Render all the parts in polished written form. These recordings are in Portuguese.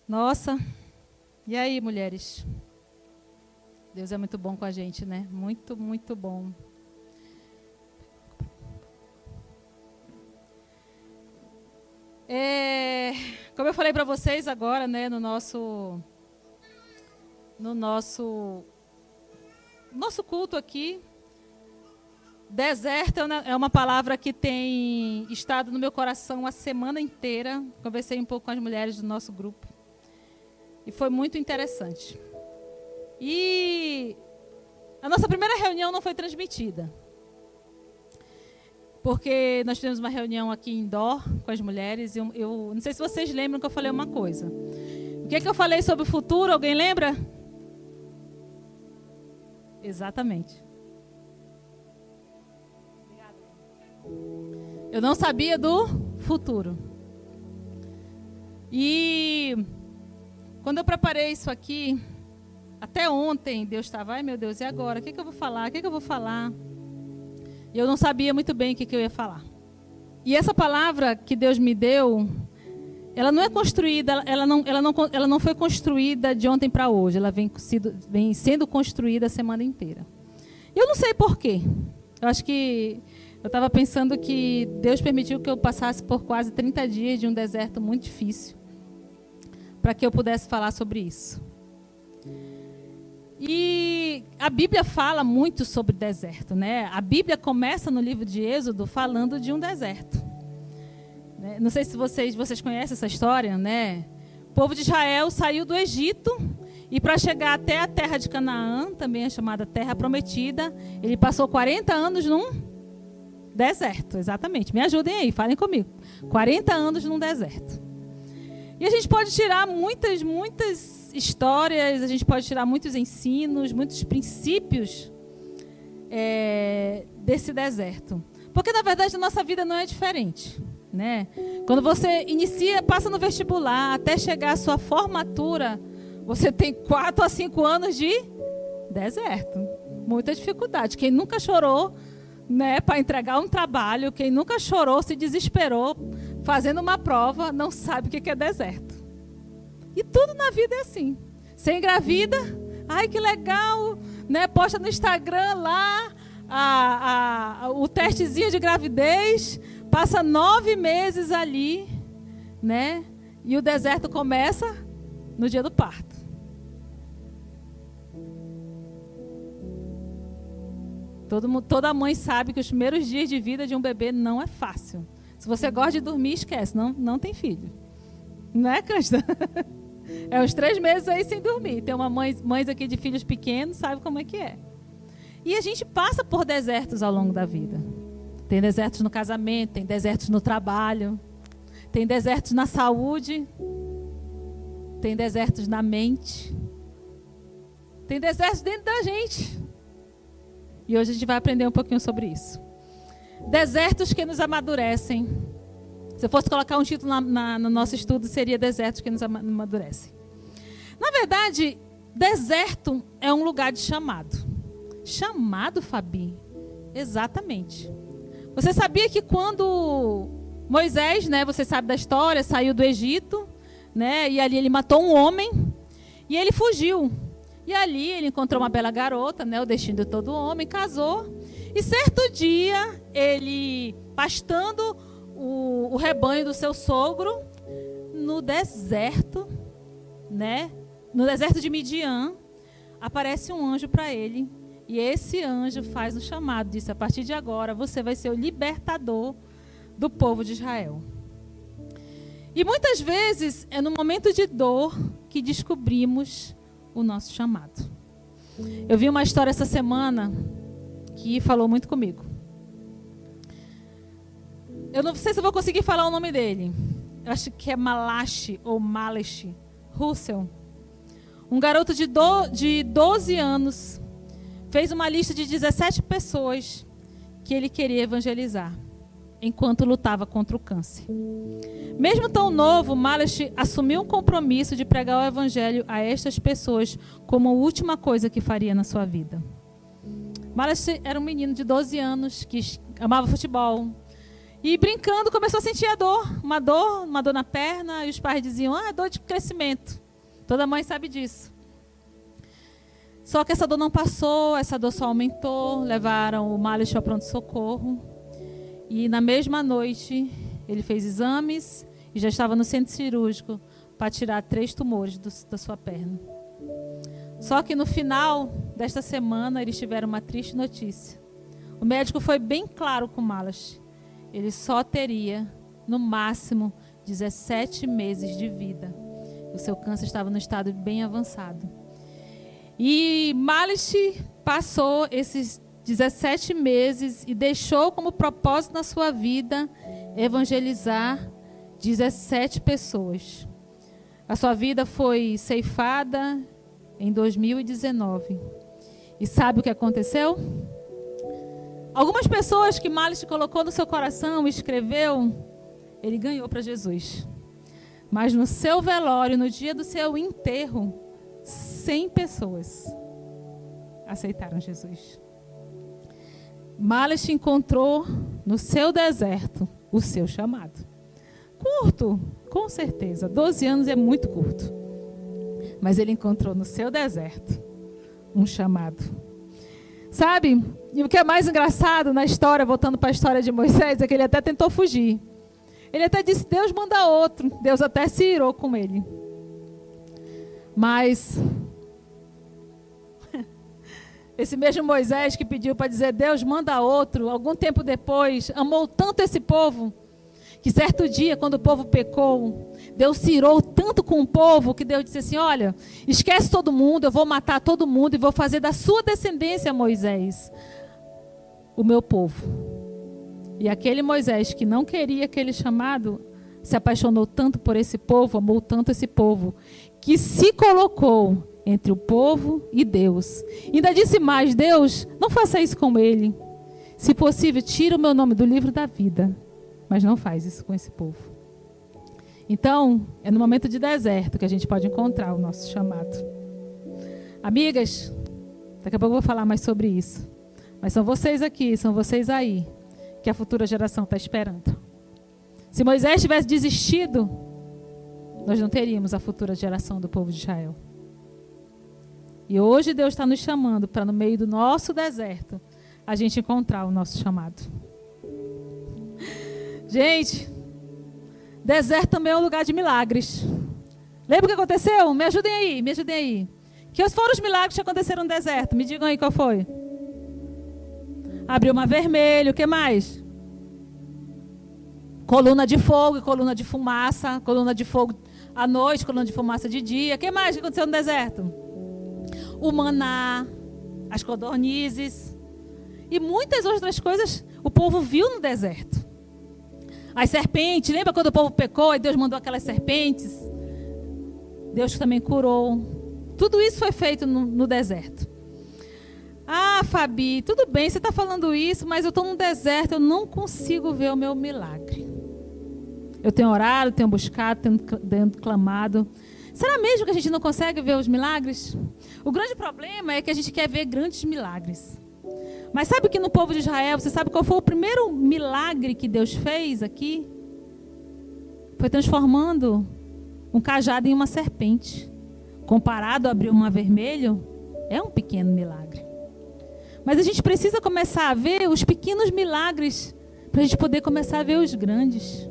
Nossa, e aí, mulheres? Deus é muito bom com a gente, né? Muito, muito bom. Como eu falei para vocês agora, né, no nosso culto aqui, deserto é uma palavra que tem estado no meu coração a semana inteira. Conversei um pouco com as mulheres do nosso grupo e foi muito interessante. E a nossa primeira reunião não foi transmitida, porque nós tivemos uma reunião aqui em Dó com as mulheres. Eu não sei se vocês lembram que eu falei uma coisa. O que eu falei sobre o futuro? Alguém lembra? Exatamente. Eu não sabia do futuro. E quando eu preparei isso aqui, até ontem Deus estava, ai meu Deus, e agora? O que eu vou falar? O que eu vou falar? E eu não sabia muito bem o que eu ia falar. E essa palavra que Deus me deu, ela não é construída, ela não foi construída de ontem para hoje. Ela vem sendo construída a semana inteira. E eu não sei porquê. Eu acho que eu estava pensando que Deus permitiu que eu passasse por quase 30 dias de um deserto muito difícil, para que eu pudesse falar sobre isso. E a Bíblia fala muito sobre deserto, né? A Bíblia começa no livro de Êxodo falando de um deserto. Não sei se vocês conhecem essa história, né? O povo de Israel saiu do Egito e para chegar até a terra de Canaã, também é chamada Terra Prometida, ele passou 40 anos num deserto, exatamente. Me ajudem aí, falem comigo. 40 anos num deserto. E a gente pode tirar muitas histórias, a gente pode tirar muitos ensinos, muitos princípios desse deserto. Porque, na verdade, a nossa vida não é diferente, né? Quando você passa no vestibular, até chegar à sua formatura, você tem 4 a 5 anos de deserto. Muita dificuldade. Quem nunca chorou, né, para entregar um trabalho, quem nunca chorou, se desesperou fazendo uma prova, não sabe o que é deserto. E tudo na vida é assim. Você engravida, ai que legal, né? Posta no Instagram lá o testezinho de gravidez, passa 9 meses ali, né? E o deserto começa no dia do parto. Toda mãe sabe que os primeiros dias de vida de um bebê não é fácil. Se você gosta de dormir, esquece, não tem filho. Não é, Cândida? É uns 3 meses aí sem dormir. Tem mães aqui de filhos pequenos, sabe como é que é. E a gente passa por desertos ao longo da vida. Tem desertos no casamento, tem desertos no trabalho, tem desertos na saúde, tem desertos na mente, tem desertos dentro da gente. E hoje a gente vai aprender um pouquinho sobre isso. Desertos que nos amadurecem. Se eu fosse colocar um título no nosso estudo, seria Desertos que nos amadurecem. Na verdade, deserto é um lugar de chamado. Chamado, Fabi? Exatamente. Você sabia que quando Moisés, né, você sabe da história, saiu do Egito, né, e ali ele matou um homem e ele fugiu. E ali ele encontrou uma bela garota, né, o destino de todo homem, casou. E certo dia, ele pastando o rebanho do seu sogro no deserto, né? No deserto de Midian, aparece um anjo para ele. E esse anjo faz um chamado, diz: a partir de agora você vai ser o libertador do povo de Israel. E muitas vezes é no momento de dor que descobrimos o nosso chamado. Eu vi uma história essa semana que falou muito comigo. Eu não sei se eu vou conseguir falar o nome dele. Eu acho que é Malachi ou Malesh Russell. Um garoto de 12 anos fez uma lista de 17 pessoas que ele queria evangelizar enquanto lutava contra o câncer. Mesmo tão novo, Malesh assumiu um compromisso de pregar o evangelho a estas pessoas como a última coisa que faria na sua vida. Malesh era um menino de 12 anos que amava futebol. E brincando, começou a sentir a dor, uma dor na perna, e os pais diziam, é dor de crescimento. Toda mãe sabe disso. Só que essa dor não passou, essa dor só aumentou, levaram o Malish ao pronto-socorro. E na mesma noite, ele fez exames e já estava no centro cirúrgico para tirar 3 tumores da sua perna. Só que no final desta semana, eles tiveram uma triste notícia. O médico foi bem claro com o Malish. Ele só teria, no máximo, 17 meses de vida. O seu câncer estava no estado bem avançado. E Malish passou esses 17 meses e deixou como propósito na sua vida evangelizar 17 pessoas. A sua vida foi ceifada em 2019. E sabe o que aconteceu? Algumas pessoas que Malish colocou no seu coração e escreveu, ele ganhou para Jesus. Mas no seu velório, no dia do seu enterro, 100 pessoas aceitaram Jesus. Malish encontrou no seu deserto o seu chamado. Curto, com certeza. 12 anos é muito curto. Mas ele encontrou no seu deserto um chamado. Sabe? E o que é mais engraçado na história, voltando para a história de Moisés, é que ele até tentou fugir. Ele até disse, Deus manda outro. Deus até se irou com ele. Mas esse mesmo Moisés que pediu para dizer, Deus manda outro, algum tempo depois, amou tanto esse povo, que certo dia, quando o povo pecou, Deus se irou tanto com o povo, que Deus disse assim, olha, esquece todo mundo, eu vou matar todo mundo e vou fazer da sua descendência, Moisés, o meu povo. E aquele Moisés que não queria aquele chamado, se apaixonou tanto por esse povo, amou tanto esse povo, que se colocou entre o povo e Deus. E ainda disse mais, Deus, não faça isso com ele. Se possível, tira o meu nome do livro da vida. Mas não faz isso com esse povo. Então, é no momento de deserto que a gente pode encontrar o nosso chamado. Amigas, daqui a pouco eu vou falar mais sobre isso. Mas são vocês aqui, são vocês aí, que a futura geração está esperando. Se Moisés tivesse desistido, nós não teríamos a futura geração do povo de Israel. E hoje Deus está nos chamando para, no meio do nosso deserto, a gente encontrar o nosso chamado. Gente, deserto também é um lugar de milagres. Lembra o que aconteceu? Me ajudem aí, me ajudem aí. Que foram os milagres que aconteceram no deserto? Me digam aí qual foi. Abriu o mar vermelho, o que mais? Coluna de fogo e coluna de fumaça. Coluna de fogo à noite, coluna de fumaça de dia. O que mais que aconteceu no deserto? O maná, as codornizes. E muitas outras coisas o povo viu no deserto. As serpentes, lembra quando o povo pecou e Deus mandou aquelas serpentes? Deus também curou. Tudo isso foi feito no deserto. Ah, Fabi, tudo bem, você está falando isso, mas eu estou no deserto, eu não consigo ver o meu milagre. Eu tenho orado, tenho buscado, tenho clamado. Será mesmo que a gente não consegue ver os milagres? O grande problema é que a gente quer ver grandes milagres. Mas sabe que no povo de Israel, você sabe qual foi o primeiro milagre que Deus fez aqui? Foi transformando um cajado em uma serpente. Comparado a abrir um mar vermelho, é um pequeno milagre. Mas a gente precisa começar a ver os pequenos milagres para a gente poder começar a ver os grandes.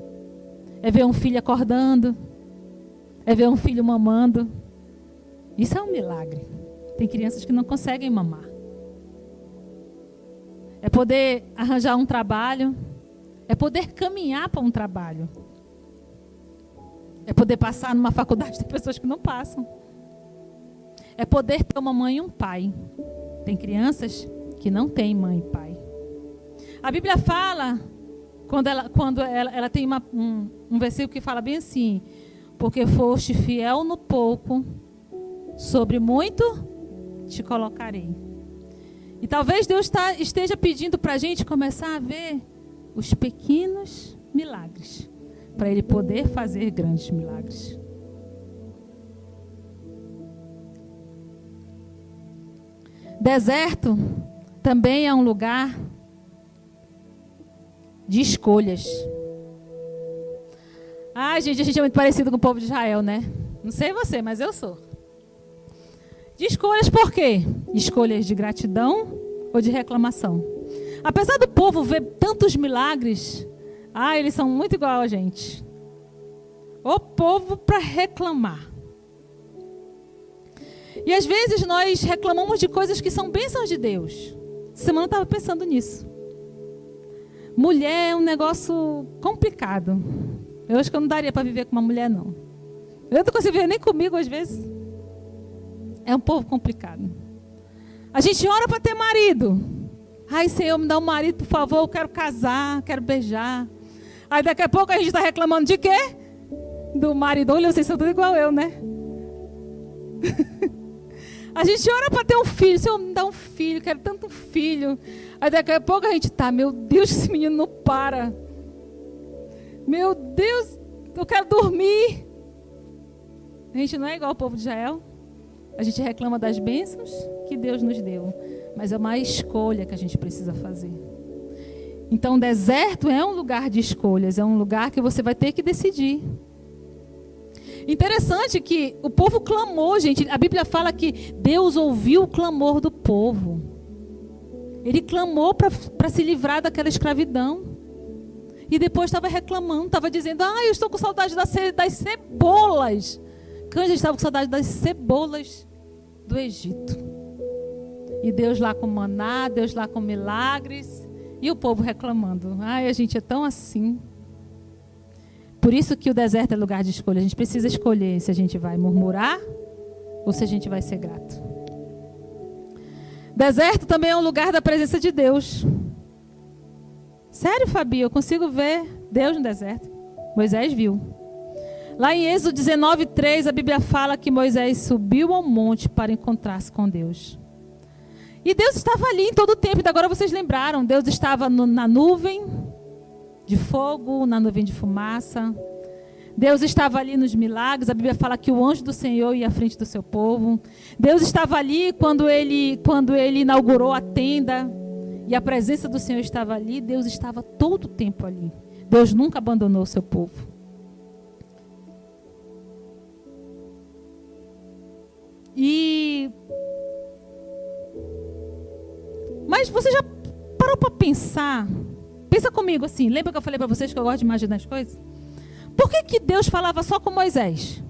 É ver um filho acordando, é ver um filho mamando. Isso é um milagre. Tem crianças que não conseguem mamar. É poder arranjar um trabalho. É poder caminhar para um trabalho. É poder passar numa faculdade. Tem pessoas que não passam. É poder ter uma mãe e um pai. Tem crianças que não têm mãe e pai. A Bíblia fala, quando ela tem um versículo que fala bem assim: porque foste fiel no pouco, sobre muito te colocarei. E talvez Deus esteja pedindo para a gente começar a ver os pequenos milagres, para Ele poder fazer grandes milagres. Deserto também é um lugar de escolhas. Ah, gente, a gente é muito parecido com o povo de Israel, né? Não sei você, mas eu sou. De escolhas por quê? Escolhas de gratidão ou de reclamação? Apesar do povo ver tantos milagres, eles são muito igual a gente. O povo para reclamar. E às vezes nós reclamamos de coisas que são bênçãos de Deus. Essa semana eu estava pensando nisso. Mulher é um negócio complicado. Eu acho que eu não daria para viver com uma mulher, não. Eu não consigo viver nem comigo às vezes. É um povo complicado. A gente ora para ter marido. Ai, Senhor, me dá um marido, por favor, eu quero casar, quero beijar. Aí daqui a pouco a gente está reclamando de quê? Do marido. Olha, vocês são tudo igual eu, né? A gente ora para ter um filho. Senhor, me dá um filho, quero tanto filho. Aí daqui a pouco a gente tá, meu Deus, esse menino não para. Meu Deus, eu quero dormir. A gente não é igual ao povo de Israel. A gente reclama das bênçãos que Deus nos deu. Mas é uma escolha que a gente precisa fazer. Então, o deserto é um lugar de escolhas. É um lugar que você vai ter que decidir. Interessante que o povo clamou, gente. A Bíblia fala que Deus ouviu o clamor do povo. Ele clamou para se livrar daquela escravidão. E depois estava reclamando, estava dizendo, eu estou com saudade das cebolas. Cândido estava com saudade das cebolas do Egito. E Deus lá com maná, Deus lá com milagres. E o povo reclamando. A gente é tão assim. Por isso que o deserto é lugar de escolha. A gente precisa escolher se a gente vai murmurar ou se a gente vai ser grato. Deserto também é um lugar da presença de Deus. Sério, Fabi, eu consigo ver Deus no deserto. Moisés viu. Lá em Êxodo 19:3, a Bíblia fala que Moisés subiu ao monte para encontrar-se com Deus. E Deus estava ali em todo o tempo. E agora vocês lembraram, Deus estava na nuvem de fogo, na nuvem de fumaça. Deus estava ali nos milagres. A Bíblia fala que o anjo do Senhor ia à frente do seu povo. Deus estava ali quando ele inaugurou a tenda. E a presença do Senhor estava ali. Deus estava todo o tempo ali. Deus nunca abandonou o seu povo. Mas você já parou para pensar? Pensa comigo assim. Lembra que eu falei para vocês que eu gosto de imaginar as coisas? Por que Deus falava só com Moisés?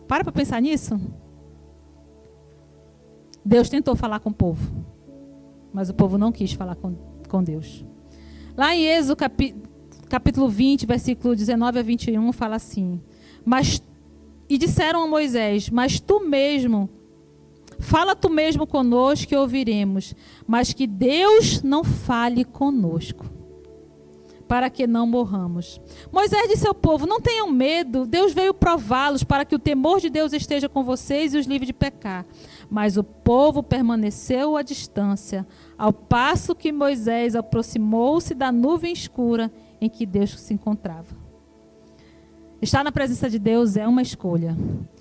Para pensar nisso. Deus tentou falar com o povo. Mas o povo não quis falar com Deus. Lá em Êxodo capítulo 20, versículo 19 a 21, fala assim. E disseram a Moisés, mas fala tu mesmo conosco e ouviremos, mas que Deus não fale conosco, para que não morramos. Moisés disse ao povo, não tenham medo, Deus veio prová-los para que o temor de Deus esteja com vocês e os livre de pecar. Mas o povo permaneceu à distância, ao passo que Moisés aproximou-se da nuvem escura em que Deus se encontrava. Estar na presença de Deus é uma escolha.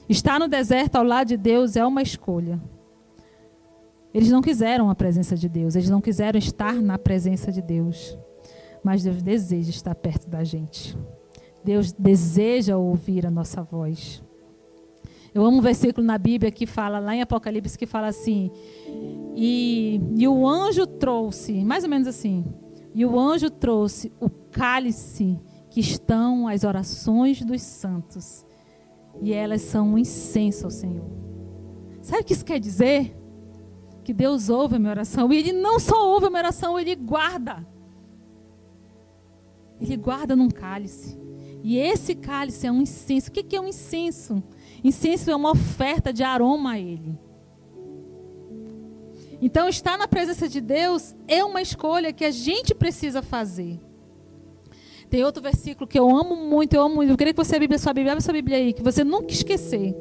Estar no deserto ao lado de Deus é uma escolha. Eles não quiseram a presença de Deus, eles não quiseram estar na presença de Deus. Mas Deus deseja estar perto da gente. Deus deseja ouvir a nossa voz. Eu amo um versículo na Bíblia que fala, lá em Apocalipse, que fala assim, e o anjo trouxe, mais ou menos assim, e o anjo trouxe o cálice que estão as orações dos santos, e elas são um incenso ao Senhor. Sabe o que isso quer dizer? Que Deus ouve a minha oração, e Ele não só ouve a minha oração, Ele guarda. Ele guarda num cálice. E esse cálice é um incenso. O que é um incenso? Incenso é uma oferta de aroma a Ele. Então, estar na presença de Deus é uma escolha que a gente precisa fazer. Tem outro versículo que eu amo muito, Eu queria que você abre sua Bíblia aí, que você nunca esquecer.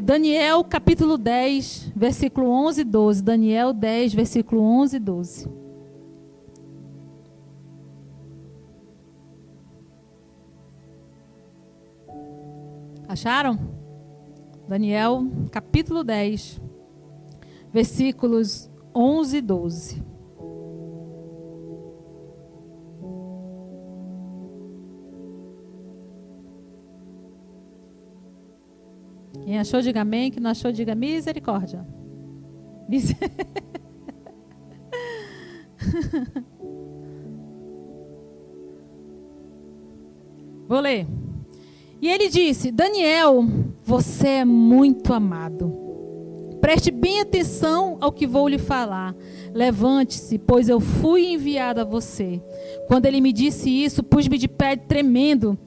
Daniel, capítulo 10, versículo 11 e 12. Daniel 10, versículo 11 e 12. Acharam? Daniel, capítulo 10, versículos 11 e 12. Quem achou, diga amém. Quem não achou, diga misericórdia. Vou ler. E ele disse: Daniel, você é muito amado. Preste bem atenção ao que vou lhe falar. Levante-se, pois eu fui enviado a você. Quando ele me disse isso, pus-me de pé tremendo.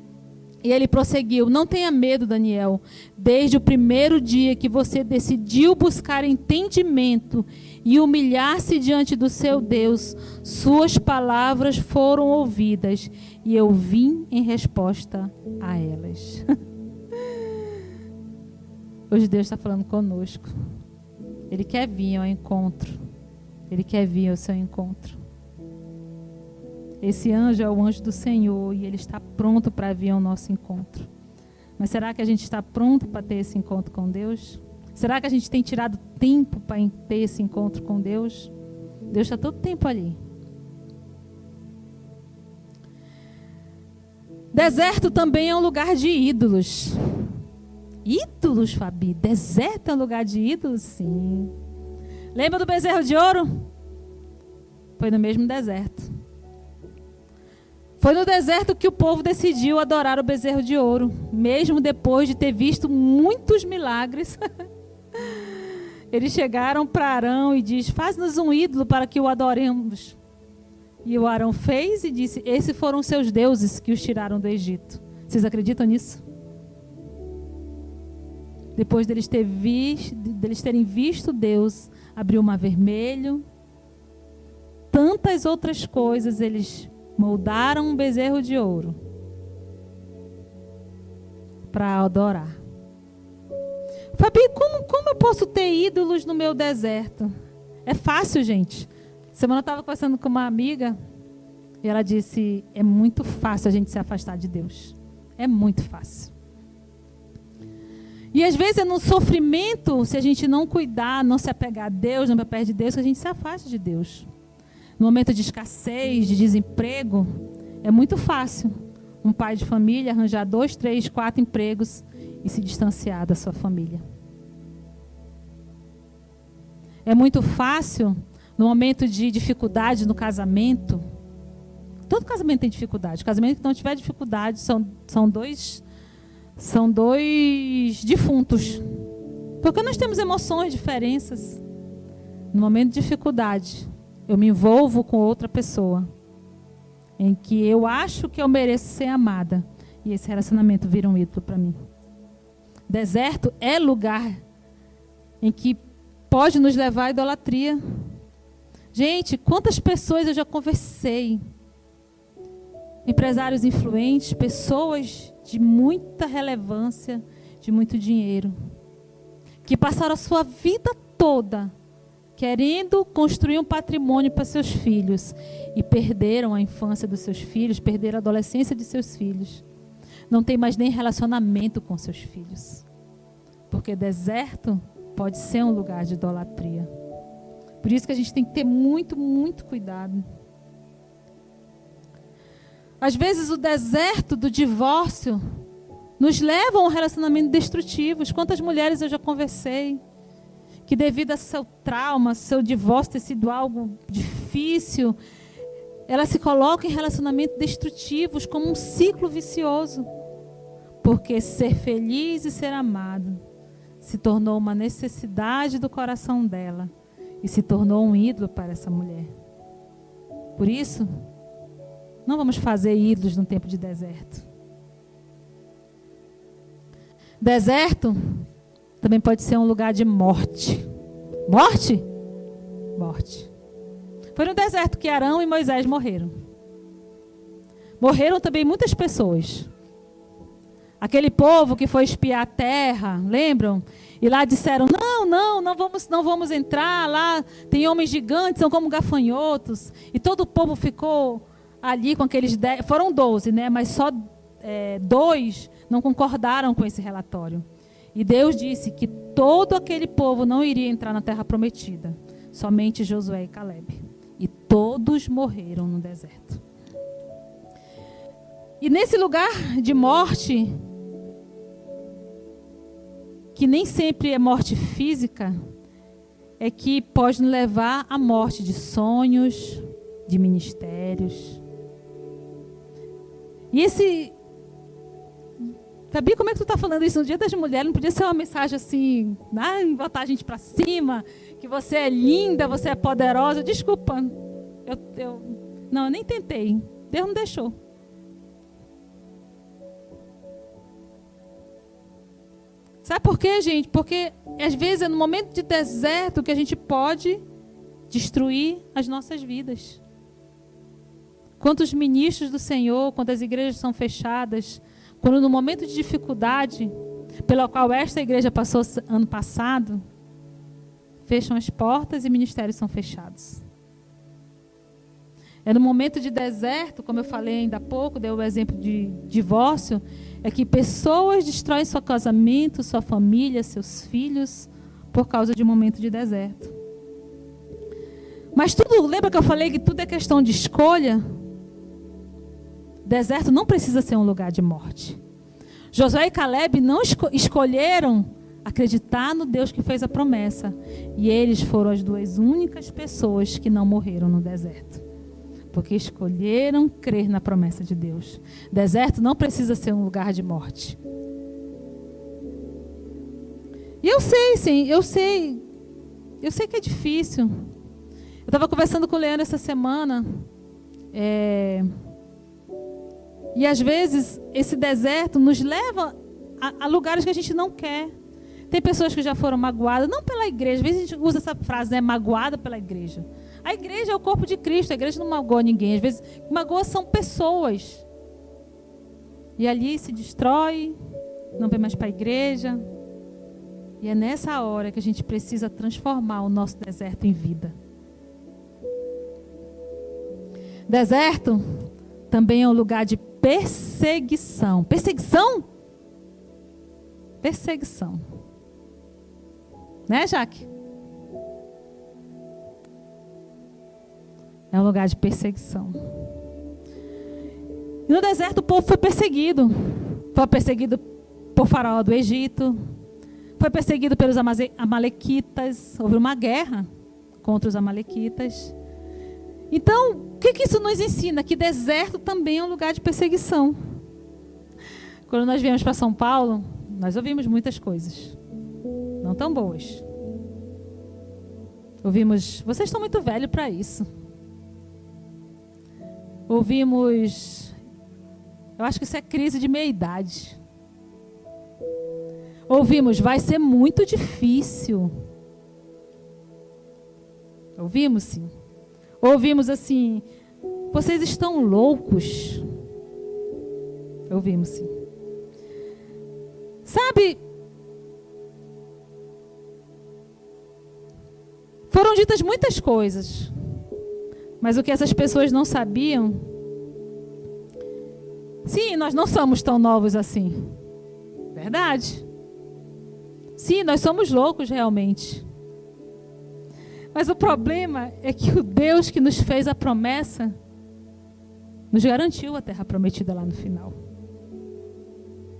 E ele prosseguiu: não tenha medo, Daniel. Desde o primeiro dia que você decidiu buscar entendimento e humilhar-se diante do seu Deus, suas palavras foram ouvidas e eu vim em resposta a elas. Hoje Deus está falando conosco. Ele quer vir ao encontro. Ele quer vir ao seu encontro. Esse anjo é o anjo do Senhor e ele está pronto para vir ao nosso encontro. Mas será que a gente está pronto para ter esse encontro com Deus? Será que a gente tem tirado tempo para ter esse encontro com Deus? Deus está todo tempo ali. Deserto também é um lugar de ídolos. Ídolos, Fabi? Deserto é um lugar de ídolos? Sim. Lembra do bezerro de ouro? Foi no mesmo deserto. Foi no deserto que o povo decidiu adorar o bezerro de ouro, mesmo depois de ter visto muitos milagres. Eles chegaram para Arão e disse: faz-nos um ídolo para que o adoremos. E o Arão fez e disse: esses foram seus deuses que os tiraram do Egito. Vocês acreditam nisso? Depois deles terem visto Deus abrir o mar vermelho, tantas outras coisas, eles moldaram um bezerro de ouro para adorar. Fabi, como eu posso ter ídolos no meu deserto? É fácil, gente. Semana eu estava conversando com uma amiga e ela disse: é muito fácil a gente se afastar de Deus. É muito fácil. E às vezes é no sofrimento, se a gente não cuidar, não se apegar a Deus, não perto de Deus, que a gente se afasta de Deus. No momento de escassez, de desemprego, é muito fácil um pai de família arranjar 2, 3, 4 empregos e se distanciar da sua família. É muito fácil, no momento de dificuldade no casamento. Todo casamento tem dificuldade. O casamento que não tiver dificuldade são dois defuntos. Porque nós temos emoções, diferenças. No momento de dificuldade, eu me envolvo com outra pessoa, em que eu acho que eu mereço ser amada, e esse relacionamento vira um ídolo para mim. Deserto é lugar em que pode nos levar à idolatria. Gente, quantas pessoas eu já conversei, empresários influentes, pessoas de muita relevância, de muito dinheiro, que passaram a sua vida toda querendo construir um patrimônio para seus filhos e perderam a infância dos seus filhos, perderam a adolescência de seus filhos. Não tem mais nem relacionamento com seus filhos. Porque deserto pode ser um lugar de idolatria. Por isso que a gente tem que ter muito, muito cuidado. Às vezes o deserto do divórcio nos leva a um relacionamento destrutivo. Quantas mulheres eu já conversei que devido a seu trauma, seu divórcio ter sido algo difícil, elas se colocam em relacionamentos destrutivos como um ciclo vicioso. Porque ser feliz e ser amado se tornou uma necessidade do coração dela e se tornou um ídolo para essa mulher. Por isso, não vamos fazer ídolos no tempo de deserto. Deserto também pode ser um lugar de morte. Morte? Morte. Foi no deserto que Arão e Moisés morreram. Morreram também muitas pessoas. Aquele povo que foi espiar a terra, lembram? E lá disseram: não vamos entrar, lá tem homens gigantes, são como gafanhotos. E todo o povo ficou ali com aqueles 10, foram 12, né? Mas só 2 não concordaram com esse relatório. E Deus disse que todo aquele povo não iria entrar na terra prometida, somente Josué e Calebe. E todos morreram no deserto. E nesse lugar de morte, que nem sempre é morte física, é que pode nos levar à morte de sonhos, de ministérios. E esse... Sabia como é que tu está falando isso no Dia das Mulheres? Não podia ser uma mensagem assim, botar a gente para cima, que você é linda, você é poderosa. Desculpa, eu nem tentei. Deus não deixou. Sabe por quê, gente? Porque às vezes é no momento de deserto que a gente pode destruir as nossas vidas. Quantos ministros do Senhor, quando as igrejas são fechadas, quando no momento de dificuldade, pela qual esta igreja passou ano passado, fecham as portas e ministérios são fechados. É no momento de deserto, como eu falei ainda há pouco, dei o exemplo de divórcio, é que pessoas destroem seu casamento, sua família, seus filhos, por causa de um momento de deserto. Mas tudo, lembra que eu falei que tudo é questão de escolha? Deserto não precisa ser um lugar de morte. Josué e Caleb não escolheram acreditar no Deus que fez a promessa. E eles foram as duas únicas pessoas que não morreram no deserto. Porque escolheram crer na promessa de Deus. Deserto não precisa ser um lugar de morte. E eu sei, sim, eu sei que é difícil. Eu estava conversando com o Leandro essa semana. E às vezes esse deserto nos leva a lugares que a gente não quer. Tem pessoas que já foram magoadas, não pela igreja. Às vezes a gente usa essa frase, né? Magoada pela igreja. A igreja é o corpo de Cristo, a igreja não magoa ninguém. Às vezes, magoa são pessoas. E ali se destrói, não vem mais para a igreja. E é nessa hora que a gente precisa transformar o nosso deserto em vida. Deserto também é um lugar de perseguição. Perseguição? Perseguição. Né, Jaque? É um lugar de perseguição. E no deserto o povo foi perseguido. Foi perseguido por Faraó do Egito. Foi perseguido pelos amalequitas. Houve uma guerra contra os amalequitas. Então, o que isso nos ensina? Que deserto também é um lugar de perseguição. Quando nós viemos para São Paulo, nós ouvimos muitas coisas. Não tão boas. Ouvimos, vocês estão muito velhos para isso. Ouvimos, eu acho que isso é crise de meia-idade. Ouvimos, vai ser muito difícil. Ouvimos, sim. Ouvimos assim, vocês estão loucos. Ouvimos, sim. Sabe, foram ditas muitas coisas. Mas o que essas pessoas não sabiam... Sim, nós não somos tão novos assim. Verdade. Sim, nós somos loucos realmente. Mas o problema é que o Deus que nos fez a promessa nos garantiu a terra prometida lá no final.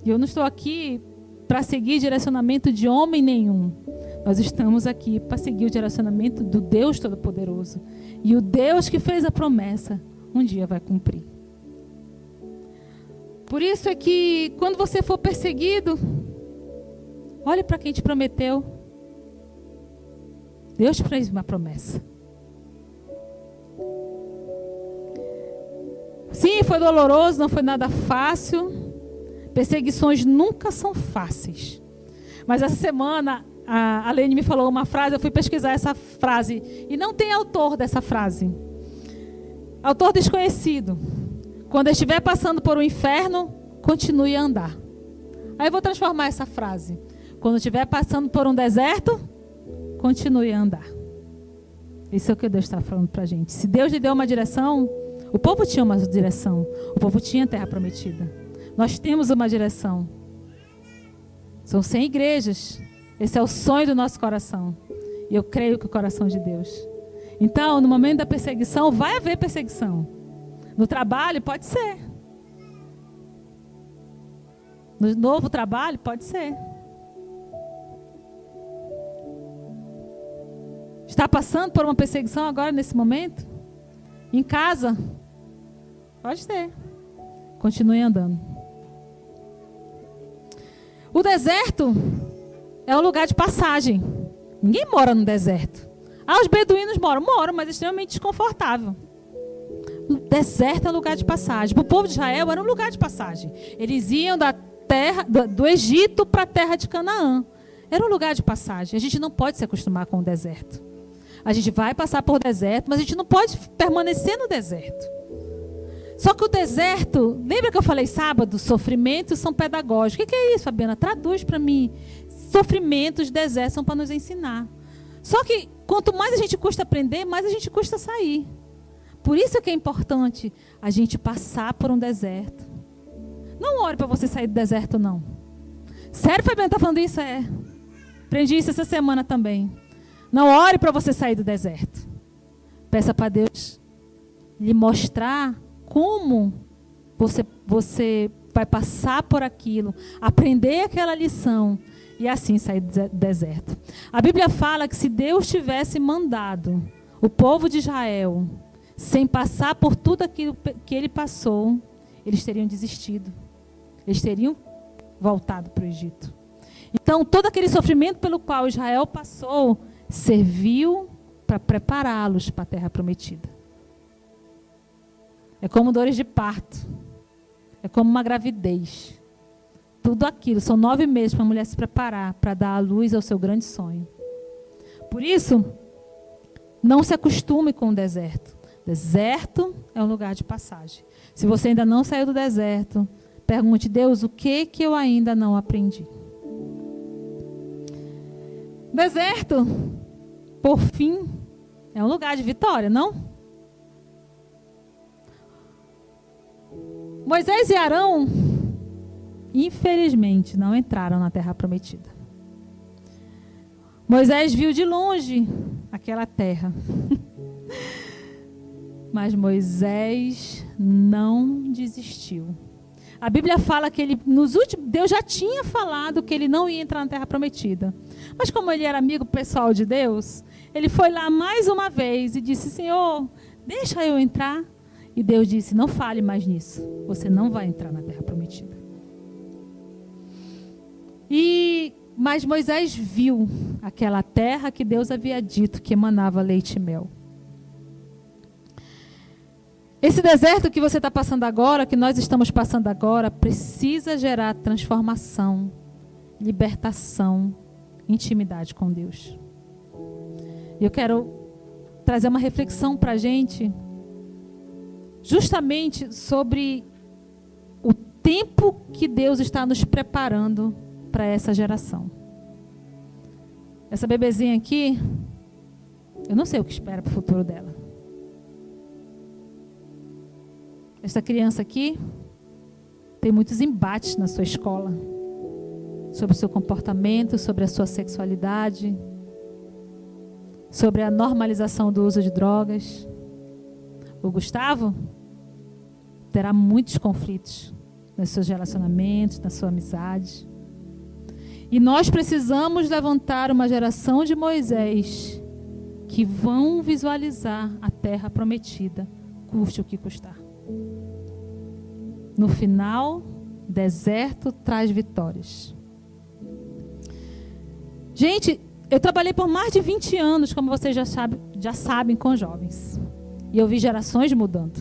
E eu não estou aqui para seguir direcionamento de homem nenhum. Nós estamos aqui para seguir o direcionamento do Deus Todo-Poderoso. E o Deus que fez a promessa, um dia vai cumprir. Por isso é que, quando você for perseguido, olhe para quem te prometeu. Deus fez uma promessa. Sim, foi doloroso, não foi nada fácil. Perseguições nunca são fáceis. Mas essa semana... A Lene me falou uma frase, eu fui pesquisar essa frase. E não tem autor dessa frase. Autor desconhecido. Quando estiver passando por um inferno, continue a andar. Aí eu vou transformar essa frase. Quando estiver passando por um deserto, continue a andar. Isso é o que Deus está falando para a gente. Se Deus lhe deu uma direção, o povo tinha uma direção. O povo tinha terra prometida. Nós temos uma direção. São 100 igrejas. Esse é o sonho do nosso coração. E eu creio que o coração de Deus. Então, no momento da perseguição, vai haver perseguição. No trabalho, pode ser. No novo trabalho, pode ser. Está passando por uma perseguição agora, nesse momento? Em casa? Pode ser. Continue andando. O deserto é um lugar de passagem. Ninguém mora no deserto. Os beduínos moram, mas é extremamente desconfortável. O deserto é um lugar de passagem. Para o povo de Israel era um lugar de passagem. Eles iam da terra do Egito para a terra de Canaã. Era um lugar de passagem. A gente não pode se acostumar com o deserto. A gente vai passar por deserto, mas a gente não pode permanecer no deserto. Só que o deserto, lembra que eu falei sábado? Sofrimentos são pedagógicos. O que é isso, Fabiana? Traduz para mim. Sofrimentos, desertos são para nos ensinar. Só que quanto mais a gente custa aprender, mais a gente custa sair. Por isso que é importante a gente passar por um deserto. Não ore para você sair do deserto, não. Sério, Fabiana, está falando isso? Aprendi isso essa semana também. Não ore para você sair do deserto. Peça para Deus lhe mostrar como você vai passar por aquilo, aprender aquela lição e assim sair do deserto. A Bíblia fala que se Deus tivesse mandado o povo de Israel sem passar por tudo aquilo que ele passou, eles teriam desistido. Eles teriam voltado para o Egito. Então, todo aquele sofrimento pelo qual Israel passou serviu para prepará-los para a terra prometida. É como dores de parto. É como uma gravidez. Tudo aquilo. São 9 meses para a mulher se preparar para dar à luz ao seu grande sonho. Por isso, não se acostume com o deserto. Deserto é um lugar de passagem. Se você ainda não saiu do deserto, pergunte, Deus, o que eu ainda não aprendi? Deserto, por fim, é um lugar de vitória, não? Moisés e Arão, infelizmente, não entraram na terra prometida. Moisés viu de longe aquela terra. Mas Moisés não desistiu. A Bíblia fala que Deus já tinha falado que ele não ia entrar na terra prometida. Mas como ele era amigo pessoal de Deus, ele foi lá mais uma vez e disse, Senhor, deixa eu entrar. E Deus disse, não fale mais nisso. Você não vai entrar na terra prometida. Mas Moisés viu aquela terra que Deus havia dito que emanava leite e mel. Esse deserto que você está passando agora, que nós estamos passando agora, precisa gerar transformação, libertação, intimidade com Deus. E eu quero trazer uma reflexão para a gente, justamente sobre o tempo que Deus está nos preparando para essa geração. Essa bebezinha aqui, eu não sei o que espera para o futuro dela. Essa criança aqui tem muitos embates na sua escola sobre o seu comportamento, sobre a sua sexualidade, sobre a normalização do uso de drogas. O Gustavo terá muitos conflitos nos seus relacionamentos, na sua amizade. E nós precisamos levantar uma geração de Moisés que vão visualizar a terra prometida, custe o que custar. No final, deserto traz vitórias. Gente, eu trabalhei por mais de 20 anos, como vocês já sabem, com jovens. E eu vi gerações mudando.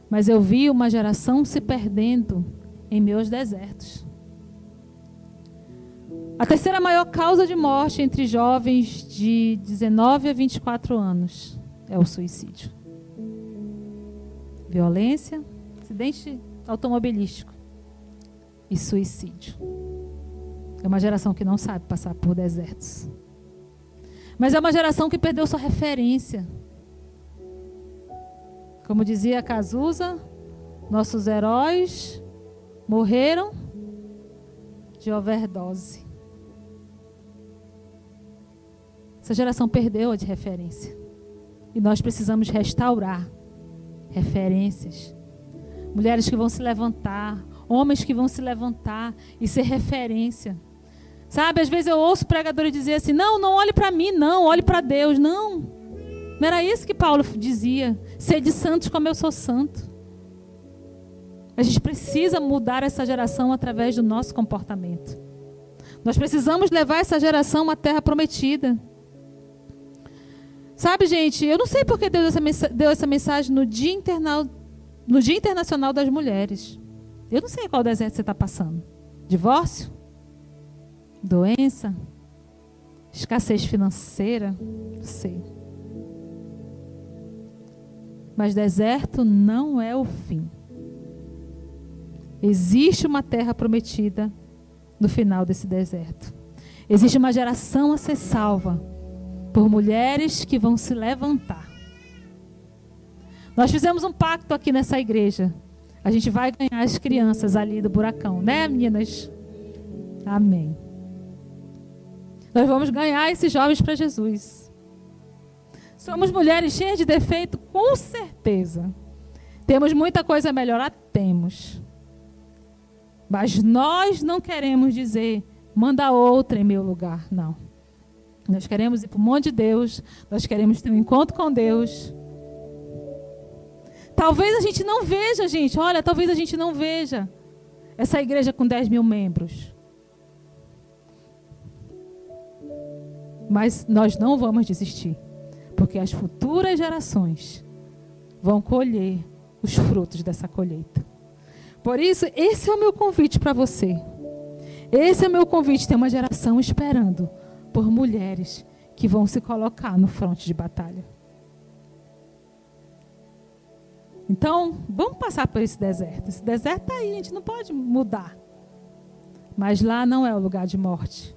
Mas eu vi uma geração se perdendo em meus desertos. A terceira maior causa de morte entre jovens de 19 a 24 anos é o suicídio. Violência, acidente automobilístico e suicídio. É uma geração que não sabe passar por desertos. Mas é uma geração que perdeu sua referência. Como dizia Cazuza, nossos heróis morreram de overdose. Essa geração perdeu a de referência. E nós precisamos restaurar referências. Mulheres que vão se levantar, homens que vão se levantar e ser referência. Sabe, às vezes eu ouço pregadores dizer assim, não olhe para mim, não, olhe para Deus. Não era isso que Paulo dizia. Sede santos como eu sou santo. A gente precisa mudar essa geração através do nosso comportamento. Nós precisamos levar essa geração à terra prometida. Sabe, gente, eu não sei por que Deus deu essa mensagem no Dia Internacional das Mulheres. Eu não sei qual deserto você está passando. Divórcio? Doença? Escassez financeira? Não sei. Mas deserto não é o fim. Existe uma terra prometida no final desse deserto. Existe uma geração a ser salva por mulheres que vão se levantar. Nós fizemos um pacto aqui nessa igreja. A gente vai ganhar as crianças ali do buracão, né, meninas? Amém. Nós vamos ganhar esses jovens para Jesus. Somos mulheres cheias de defeito, com certeza. Temos muita coisa a melhorar? Temos. Mas nós não queremos dizer, manda outra em meu lugar. Não. Nós queremos ir para o monte de Deus. Nós queremos ter um encontro com Deus. Talvez a gente não veja, gente. Olha, talvez a gente não veja essa igreja com 10 mil membros. Mas nós não vamos desistir. Porque as futuras gerações vão colher os frutos dessa colheita. Por isso, esse é o meu convite para você. Esse é o meu convite. Tem uma geração esperando por mulheres que vão se colocar no fronte de batalha. Então, vamos passar por esse deserto. Esse deserto está aí, a gente não pode mudar. Mas lá não é o lugar de morte.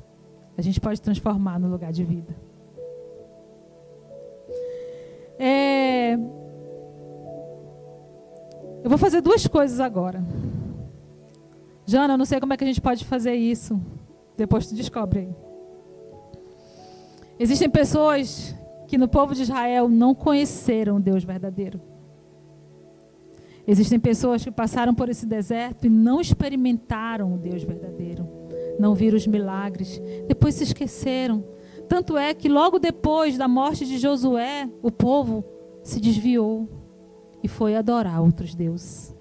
A gente pode transformar no lugar de vida. Eu vou fazer duas coisas agora. Jana, eu não sei como é que a gente pode fazer isso. Depois tu descobre aí. Existem pessoas que no povo de Israel não conheceram o Deus verdadeiro. Existem pessoas que passaram por esse deserto e não experimentaram o Deus verdadeiro. Não viram os milagres. Depois se esqueceram. Tanto é que logo depois da morte de Josué, o povo se desviou e foi adorar outros deuses.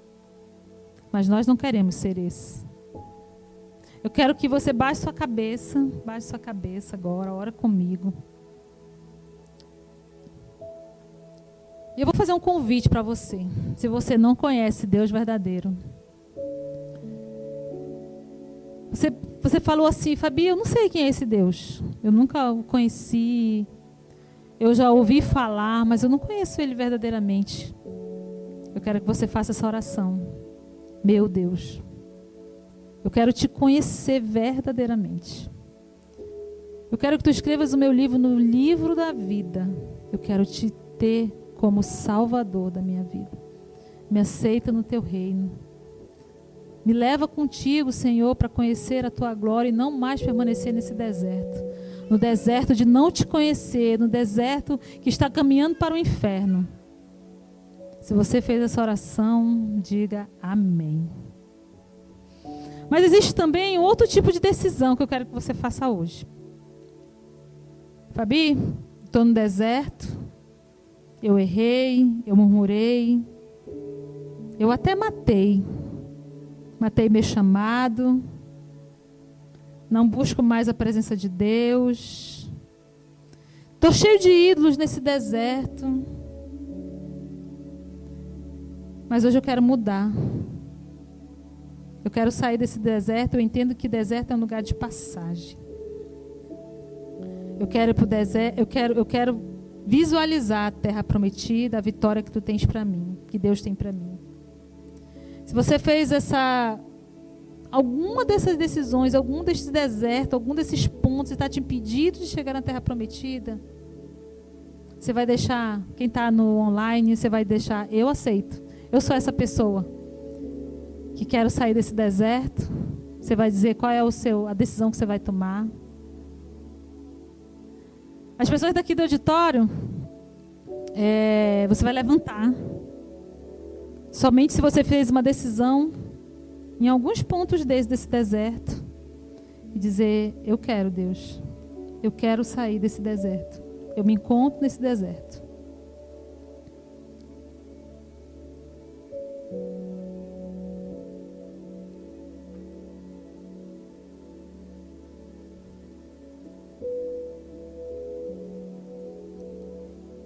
Mas nós não queremos ser esse. Eu quero que você baixe sua cabeça agora, ora comigo. E eu vou fazer um convite para você. Se você não conhece Deus verdadeiro. Você falou assim, Fabi, eu não sei quem é esse Deus. Eu nunca o conheci. Eu já ouvi falar, mas eu não conheço Ele verdadeiramente. Eu quero que você faça essa oração. Meu Deus, eu quero te conhecer verdadeiramente. Eu quero que tu escrevas o meu livro no livro da vida. Eu quero te ter como Salvador da minha vida. Me aceita no teu reino. Me leva contigo, Senhor, para conhecer a tua glória e não mais permanecer nesse deserto. No deserto de não te conhecer, no deserto que está caminhando para o inferno. Se você fez essa oração, diga amém. Mas existe também outro tipo de decisão que eu quero que você faça hoje. Fabi, estou no deserto, eu errei, eu murmurei, eu até matei meu chamado, não busco mais a presença de Deus, estou cheio de ídolos nesse deserto, mas hoje eu quero mudar. Eu quero sair desse deserto. Eu entendo que deserto é um lugar de passagem. Eu quero ir para o deserto. Eu quero visualizar a terra prometida, a vitória que tu tens para mim, que Deus tem para mim. Se você fez alguma dessas decisões, algum desses desertos, algum desses pontos, está te impedindo de chegar na terra prometida, você vai deixar, quem está no online, você vai deixar, eu aceito. Eu sou essa pessoa que quero sair desse deserto. Você vai dizer qual é a decisão que você vai tomar. As pessoas daqui do auditório, você vai levantar. Somente se você fez uma decisão em alguns pontos desse deserto. e dizer: eu quero, Deus, eu quero sair desse deserto. Eu me encontro nesse deserto.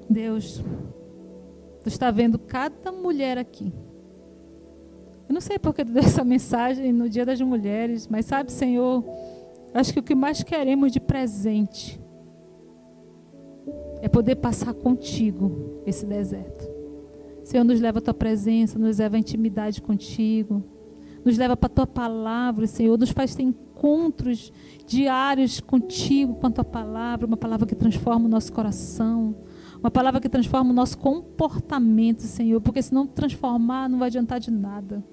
Deus, Tu está vendo cada mulher aqui. Eu não sei porque Tu deu essa mensagem no Dia das Mulheres, mas sabe, Senhor, acho que o que mais queremos de presente é poder passar contigo esse deserto. Senhor, nos leva a Tua presença, nos leva a intimidade contigo, nos leva para a Tua palavra, Senhor, nos faz ter encontros diários contigo, com a Tua palavra, uma palavra que transforma o nosso coração, uma palavra que transforma o nosso comportamento, Senhor, porque se não transformar, não vai adiantar de nada.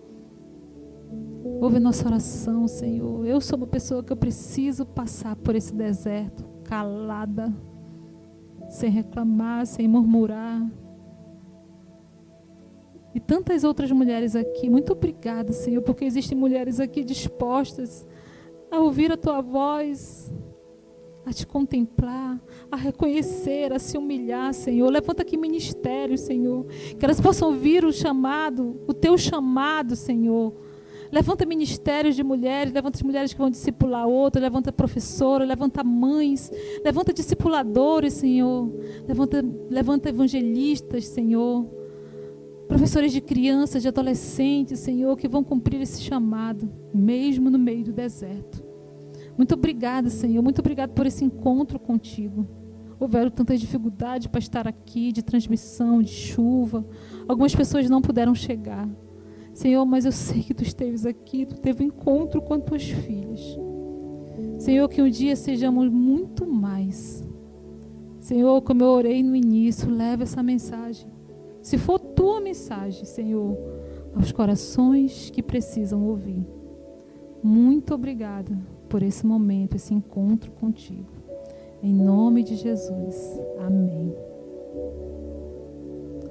Ouve nossa oração, Senhor. Eu sou uma pessoa que eu preciso passar por esse deserto, calada, sem reclamar, sem murmurar. E tantas outras mulheres aqui. Muito obrigada, Senhor, porque existem mulheres aqui dispostas a ouvir a Tua voz, a Te contemplar, a reconhecer, a se humilhar, Senhor. Levanta aqui ministérios, Senhor, que elas possam ouvir o chamado, o Teu chamado, Senhor. Levanta ministérios de mulheres, levanta as mulheres que vão discipular outras, levanta professoras, levanta mães, levanta discipuladores, Senhor. Levanta evangelistas, Senhor. Professores de crianças, de adolescentes, Senhor, que vão cumprir esse chamado, mesmo no meio do deserto. Muito obrigada, Senhor. Muito obrigada por esse encontro contigo. Houveram tantas dificuldades para estar aqui, de transmissão, de chuva. Algumas pessoas não puderam chegar. Senhor, mas eu sei que Tu esteves aqui, Tu teve um encontro com as Tuas filhas. Senhor, que um dia sejamos muito mais. Senhor, como eu orei no início, leva essa mensagem. Se for Tua mensagem, Senhor, aos corações que precisam ouvir. Muito obrigada por esse momento, esse encontro contigo. Em nome de Jesus. Amém.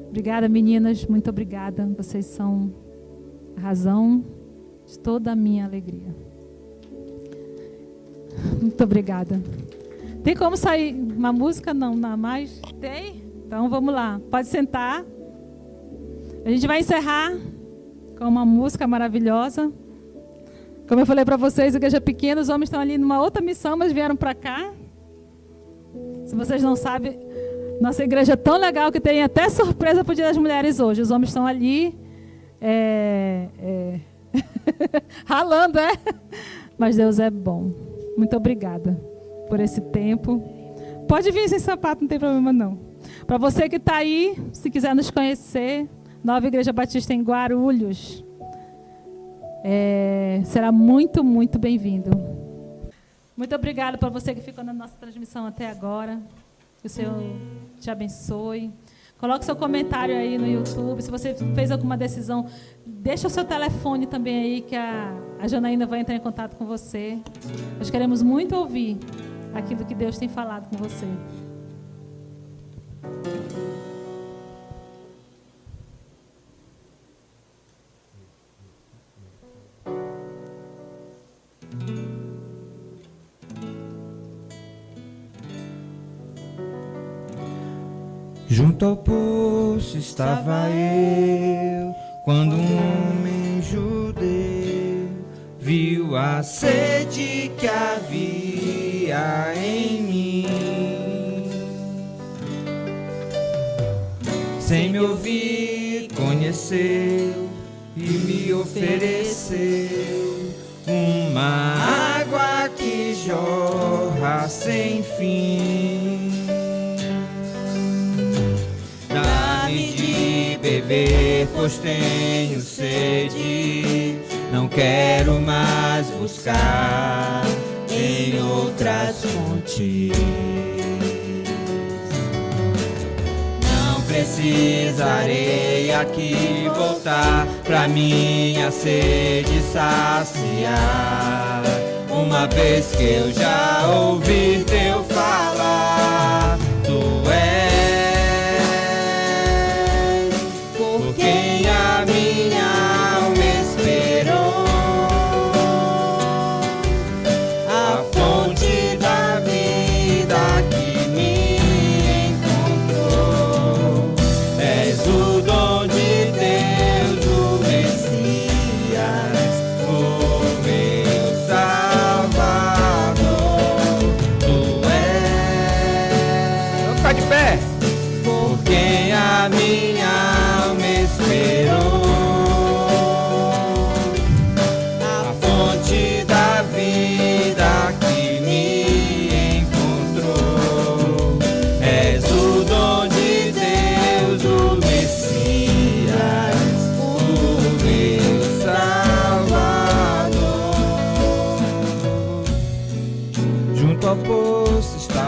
Obrigada, meninas. Muito obrigada. Vocês são a razão de toda a minha alegria. Muito obrigada. Tem como sair uma música? Não mais? Tem? Então vamos lá. Pode sentar. A gente vai encerrar com uma música maravilhosa. Como eu falei para vocês, igreja pequena, os homens estão ali numa outra missão, mas vieram para cá. Se vocês não sabem, nossa igreja é tão legal que tem até surpresa para o Dia das Mulheres hoje. Os homens estão ali ralando, mas Deus é bom. Muito obrigada por esse tempo. Pode vir sem sapato, não tem problema não. Para você que está aí, se quiser nos conhecer, Nova Igreja Batista em Guarulhos, será muito, muito bem-vindo. Muito obrigada para você que ficou na nossa transmissão até agora. Que o Senhor te abençoe. Coloque seu comentário aí no YouTube. Se você fez alguma decisão, deixa o seu telefone também aí, que a Janaína vai entrar em contato com você. Nós queremos muito ouvir aquilo que Deus tem falado com você. Junto ao poço estava eu, quando um homem judeu viu a sede que havia em mim. Sem me ouvir, conheceu e me ofereceu uma água que jorra sem fim. Beber, pois tenho sede, não quero mais buscar em outras fontes. Não precisarei aqui voltar pra minha sede saciar, uma vez que eu já ouvi Teu falar. Tu és quem a minha alma esperou, a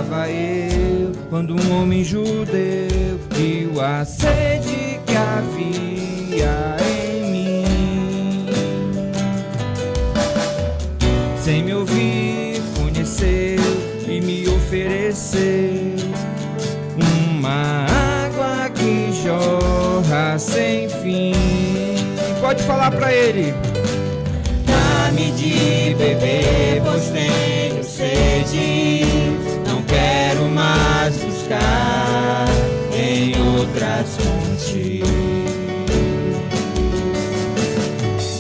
estava eu, quando um homem judeu viu a sede que havia em mim. Sem me ouvir, conheceu e me ofereceu uma água que jorra sem fim. Pode falar pra ele: dá-me de beber, pois tenho sede. Não quero mais buscar em outras fontes.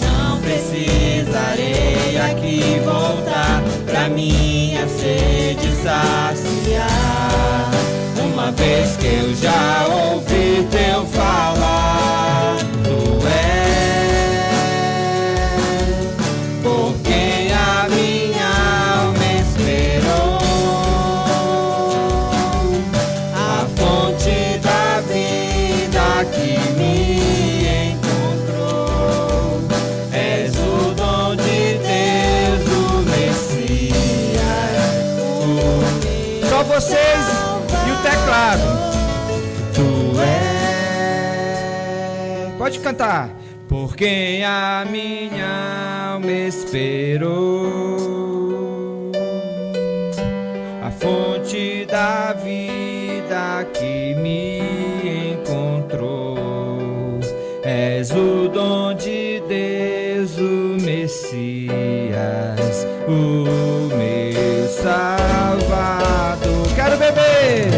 Não precisarei aqui voltar pra minha sede saciar, uma vez que eu já ouvi teu falar. Tu és por quem a minha alma esperou, a fonte da vida que me encontrou. És o dom de Deus, o Messias. Só vocês e o teclado. Tu és. Pode cantar. Por quem a minha alma esperou, a fonte da vida que me encontrou. És o dom de Deus, o Messias, o meu Salvador. Quero beber,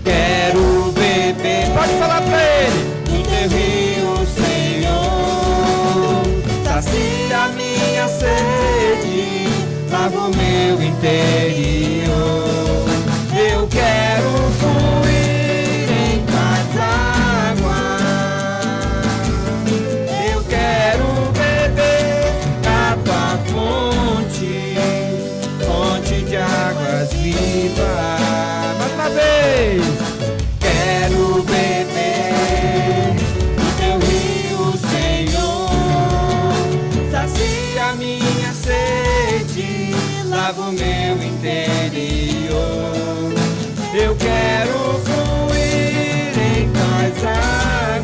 quero beber. Pode falar pra ele. Do teu rio, Senhor, sacia minha sede, lava o meu interior. Eu quero fluir em tuas águas, eu quero beber da tua fonte, fonte de águas vivas. Mais uma vez. Quero beber do teu rio, Senhor, sacia minha sede, lava o meu interior. Eu quero fluir em tuas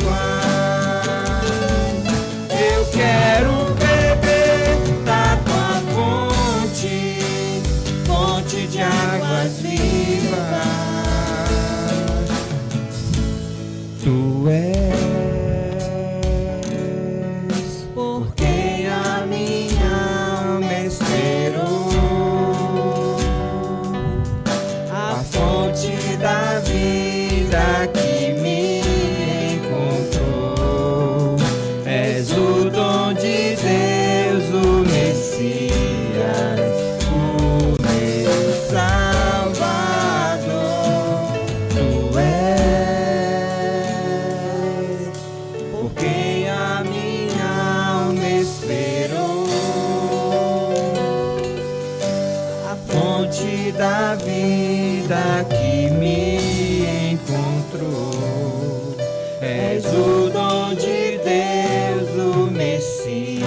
águas, eu quero beber da tua fonte, fonte de águas vivas. Tu és por quem a minha alma esperou, a fonte da vida que me encontrou. És o dom de Deus, o Messias, o meu Salvador. Tu és por quem a minha alma esperou, a fonte da vida que me encontrou. És o dom de Deus, o Messias,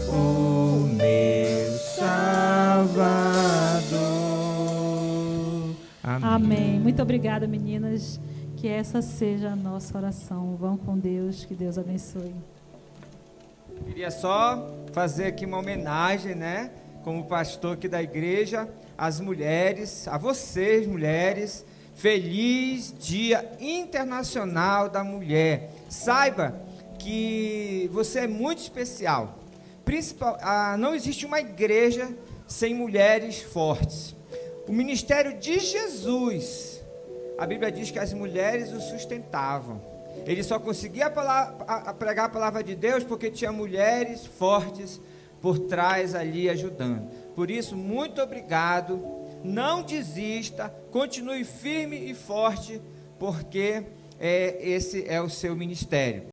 o meu Salvador. Amém. Muito obrigada, meninas. Que essa seja a nossa oração. Vão com Deus, que Deus abençoe. Queria só fazer aqui uma homenagem, né, como pastor aqui da igreja, às mulheres, a vocês, mulheres. Feliz Dia Internacional da Mulher. Saiba que você é muito especial. Não existe uma igreja sem mulheres fortes. O ministério de Jesus, a Bíblia diz que as mulheres o sustentavam. Ele só conseguia pregar a palavra de Deus porque tinha mulheres fortes por trás ali ajudando. Por isso, muito obrigado. Não desista, continue firme e forte, porque esse é o seu ministério.